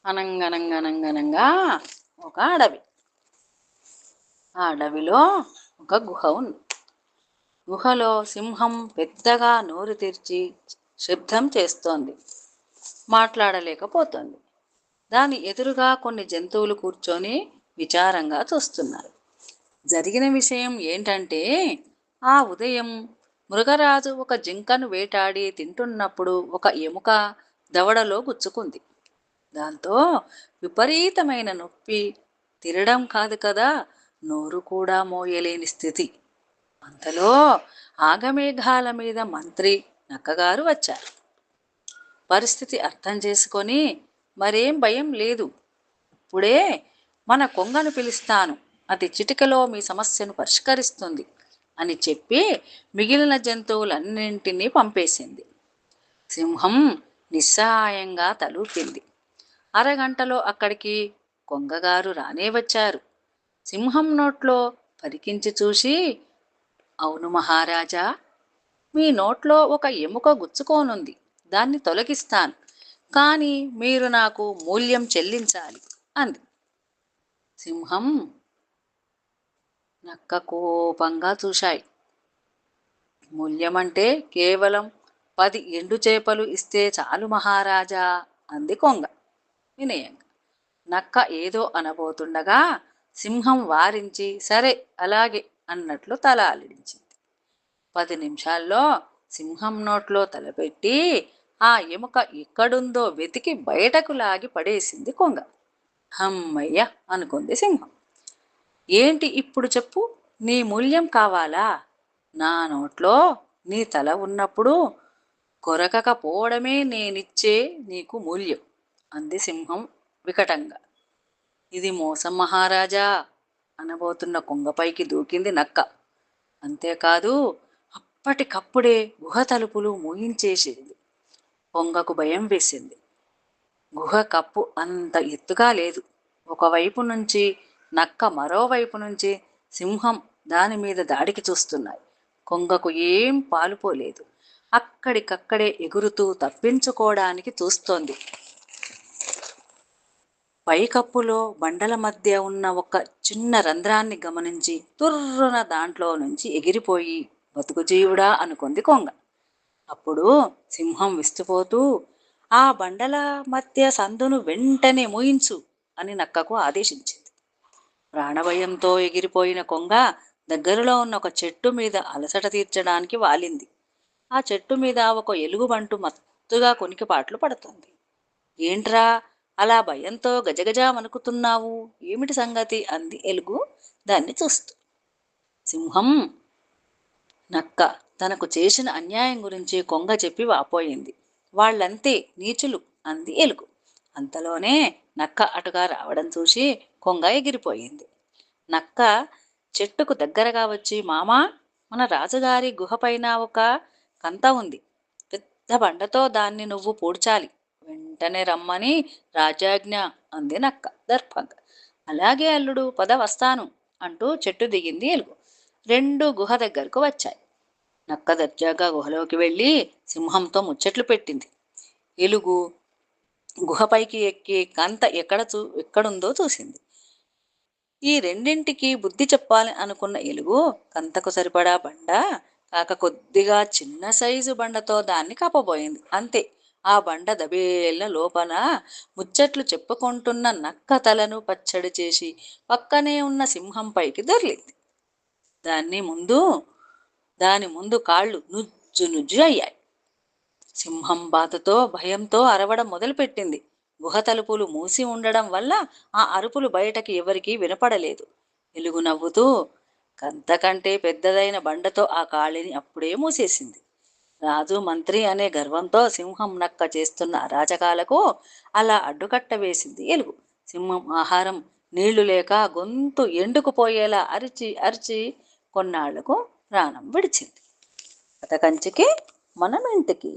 అనంగనంగనంగనంగా ఒక అడవి. ఆ అడవిలో ఒక గుహ ఉంది. గుహలో సింహం పెద్దగా నోరు తెరిచి శబ్దం చేస్తోంది. మాట్లాడలేకపోతోంది. దాని ఎదురుగా కొన్ని జంతువులు కూర్చొని విచారంగా చూస్తున్నారు. జరిగిన విషయం ఏంటంటే, ఆ ఉదయం మృగరాజు ఒక జింకను వేటాడి తింటున్నప్పుడు ఒక ఎముక దవడలో గుచ్చుకుంది. దాంతో విపరీతమైన నొప్పి, తినడం కాదు కదా, నోరు కూడా మోయలేని స్థితి. అంతలో ఆగమేఘాల మీద మంత్రి నక్కగారు వచ్చారు. పరిస్థితి అర్థం చేసుకొని, మరేం భయం లేదు, ఇప్పుడే మన కొంగను పిలుస్తాను, అది చిటికలో మీ సమస్యను పరిష్కరిస్తుంది అని చెప్పి మిగిలిన జంతువులన్నింటినీ పంపేసింది. సింహం నిస్సహాయంగా తలూపింది. అరగంటలో అక్కడికి కొంగగారు రానే వచ్చారు. సింహం నోట్లో పరికించి చూసి, అవును మహారాజా, మీ నోట్లో ఒక ఎముక గుచ్చుకోనుంది, దాన్ని తొలగిస్తాను, కానీ మీరు నాకు మూల్యం చెల్లించాలి అంది. సింహం నక్క కోపంగా చూశాయి. మూల్యమంటే కేవలం 10 ఎండు చేపలు ఇస్తే చాలు మహారాజా అంది కొంగ వినయంగా. నక్క ఏదో అనబోతుండగా సింహం వారించి, సరే అలాగే అన్నట్లు తల అల్లించింది. 10 నిమిషాల్లో సింహం నోట్లో తలపెట్టి ఆ ఎముక ఎక్కడుందో వెతికి బయటకు లాగి పడేసింది కొంగ. హమ్మయ్య అనుకుంది సింహం. ఏంటి ఇప్పుడు చెప్పు, నీ మూల్యం కావాలా? నా నోట్లో నీ తల ఉన్నప్పుడు కొరకకపోవడమే నేనిచ్చే నీకు మూల్యం అంది సింహం వికటంగా. ఇది మోసం మహారాజా అనబోతున్న కొంగపైకి దూకింది నక్క. అంతేకాదు, అప్పటికప్పుడే గుహ తలుపులు మూయించేసింది. కొంగకు భయం వేసింది. గుహ కప్పు అంత ఎత్తుగా లేదు. ఒకవైపు నుంచి నక్క, మరోవైపు నుంచి సింహం దాని మీద దాడికి చూస్తున్నాయి. కొంగకు ఏం పాలుపోలేదు. అక్కడికక్కడే ఎగురుతూ తప్పించుకోవడానికి చూస్తోంది. పైకప్పులో బండల మధ్య ఉన్న ఒక చిన్న రంధ్రాన్ని గమనించి తుర్రున దాంట్లో నుంచి ఎగిరిపోయి, బతుకు జీవుడా అనుకుంది కొంగ. అప్పుడు సింహం విస్తుపోతూ, ఆ బండల మధ్య సందును వెంటనే మూయించు అని నక్కకు ఆదేశించింది. ప్రాణభయంతో ఎగిరిపోయిన కొంగ దగ్గరలో ఉన్న ఒక చెట్టు మీద అలసట తీర్చడానికి వాలింది. ఆ చెట్టు మీద ఒక ఎలుగుబంటు మత్తుగా కొనికిపాట్లు పడుతుంది. ఏంట్రా అలా భయంతో గజగజ వణుకుతున్నావు, ఏమిటి సంగతి అంది ఎలుగు దాన్ని చూస్తూ. సింహం నక్క తనకు చేసిన అన్యాయం గురించి కొంగ చెప్పి వాపోయింది. వాళ్ళంతే నీచులు అంది ఎలుగు. అంతలోనే నక్క అటుగా రావడం చూసి కొంగ ఎగిరిపోయింది. నక్క చెట్టుకు దగ్గరగా వచ్చి, మామా, మన రాజుగారి గుహపైన ఒక కంత ఉంది. పెద్ద బండతో దాన్ని నువ్వు పూడ్చాలి, వెంటనే రమ్మని రాజాజ్ఞ అంది నక్క దర్పంగా. అలాగే అల్లుడు, పద వస్తాను అంటూ చెట్టు దిగింది ఎలుగు. రెండు గుహ దగ్గరకు వచ్చాయి. నక్క దర్జాగా గుహలోకి వెళ్ళి సింహంతో ముచ్చట్లు పెట్టింది. ఎలుగు గుహపైకి ఎక్కి కంత ఎక్కడుందో చూసింది. ఈ రెండింటికి బుద్ధి చెప్పాలి అనుకున్న ఎలుగు కంతకు సరిపడా బండ కాక కొద్దిగా చిన్న సైజు బండతో దాన్ని కప్పబోయింది. అంతే, ఆ బండ దబేళ్ళ లోపల ముచ్చట్లు చెప్పుకుంటున్న నక్క తలను పచ్చడి చేసి పక్కనే ఉన్న సింహం పైకి దొర్లింది. దాని ముందు కాళ్ళు నుజ్జు నుజ్జు అయ్యాయి. సింహం బాధతో భయంతో అరవడం మొదలుపెట్టింది. గుహ తలుపులు మూసి ఉండడం వల్ల ఆ అరుపులు బయటకి ఎవరికీ వినపడలేదు. ఎలుగు నవ్వుతూ కంతకంటే పెద్దదైన బండతో ఆ ఖాళీని అప్పుడే మూసేసింది. రాజు మంత్రి అనే గర్వంతో సింహం నక్క చేస్తున్న అరాచకాలకు అలా అడ్డుకట్ట వేసింది ఎలుగు. సింహం ఆహారం నీళ్లు లేక గొంతు ఎండుకుపోయేలా అరిచి అరిచి కొన్నాళ్లకు ప్రాణం విడిచింది. కథ కంచికి మనం ఇంటికి.